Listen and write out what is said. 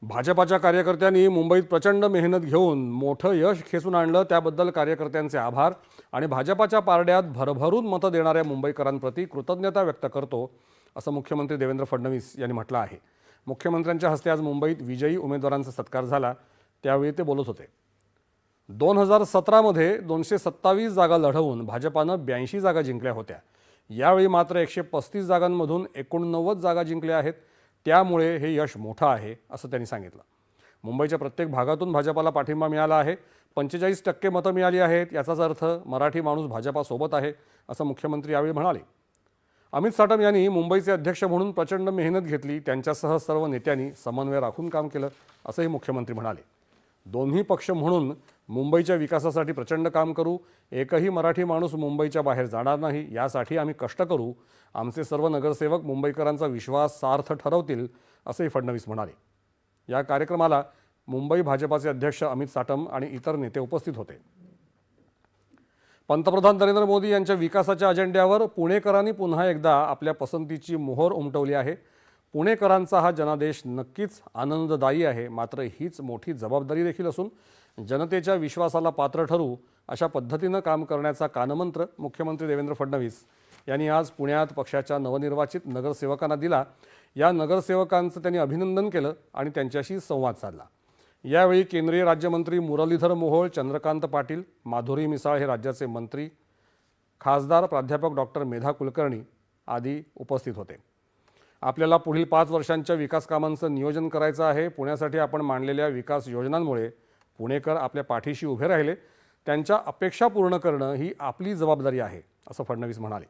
भाजपाच्या कार्यकर्त्यांनी मुंबईत प्रचंड मेहनत घेऊन मोठं यश खेचून आणलं, त्याबद्दल कार्यकर्त्यांचे आभार आणि भाजपाच्या पारड्यात भरभरून मतं देणाऱ्या मुंबईकरांप्रती कृतज्ञता व्यक्त करतो, असं मुख्यमंत्री देवेंद्र फडणवीस यांनी म्हटलं आहे। मुख्यमंत्र्यांच्या हस्ते आज मुंबईत विजयी उमेदवारांचा सत्कार झाला, त्यावेळी ते बोलत होते। 2017 मध्ये 227 जागा लढवून भाजपानं 82 जागा जिंकल्या होत्या। यावेळी मात्र 135 जागांमधून 89 जागा जिंकल्या आहेत। त्यामुळे हे यश मोठं आहे, असं त्यांनी सांगितलं। मुंबईच्या प्रत्येक भागातून भाजपाला पाठिंबा मिळाला आहे। 45% मतं मिळाली आहेत, याचाच अर्थ मराठी माणूस भाजपासोबत आहे, असं मुख्यमंत्री यावेळी म्हणाले। अमित साटम यांनी मुंबईचे अध्यक्ष म्हणून प्रचंड मेहनत घेतली, त्यांच्यासह सर्व नेत्यांनी समन्वय राखून काम केलं, असंही मुख्यमंत्री म्हणाले। दोन्ही पक्ष म्हणून मुंबईच्या विकासासाठी प्रचंड काम करू, एकही मराठी माणूस मुंबईच्या बाहेर जाणार नाही, यासाठी आम्ही कष्ट करू। आमचे सर्व नगरसेवक मुंबईकरांचा विश्वास सार्थ ठरवतील, असंही फडणवीस म्हणाले। या कार्यक्रमाला मुंबई भाजपाचे अध्यक्ष अमित साटम आणि इतर नेते उपस्थित होते। पंतप्रधान नरेंद्र मोदी यांच्या विकासाच्या अजेंड्यावर पुणेकरांनी पुन्हा एकदा आपल्या पसंतीची मोहर उमटवली आहे। पुणेकरांचा हा जनादेश नक्कीच आनंददायी आहे, मात्र हीच मोठी जबाबदारी देखील असून जनतेच्या विश्वासाला पात्र ठरू अशा पद्धतीनं काम करण्याचा कानमंत्र मुख्यमंत्री देवेंद्र फडणवीस यांनी आज पुण्यात पक्षाच्या नवनिर्वाचित नगरसेवकांना दिला। या नगरसेवकांचं त्यांनी अभिनंदन केलं आणि त्यांच्याशी संवाद साधला। यावेळी केंद्रीय राज्यमंत्री मुरलीधर मोहोळ, चंद्रकांत पाटील, माधुरी मिसाळ हे राज्याचे मंत्री, खासदार प्राध्यापक डॉक्टर मेधा कुलकर्णी आदी उपस्थित होते। आपल्याला पुढील 5 वर्षांच्या विकास कामांचं नियोजन करायचं आहे। पुण्यासाठी आपण मांडलेल्या विकास योजनांमुळे पुणेकर आपल्या पाठीशी उभे राहिले, त्यांच्या अपेक्षा पूर्ण करणं ही आपली जबाबदारी आहे, असं फडणवीस म्हणाले।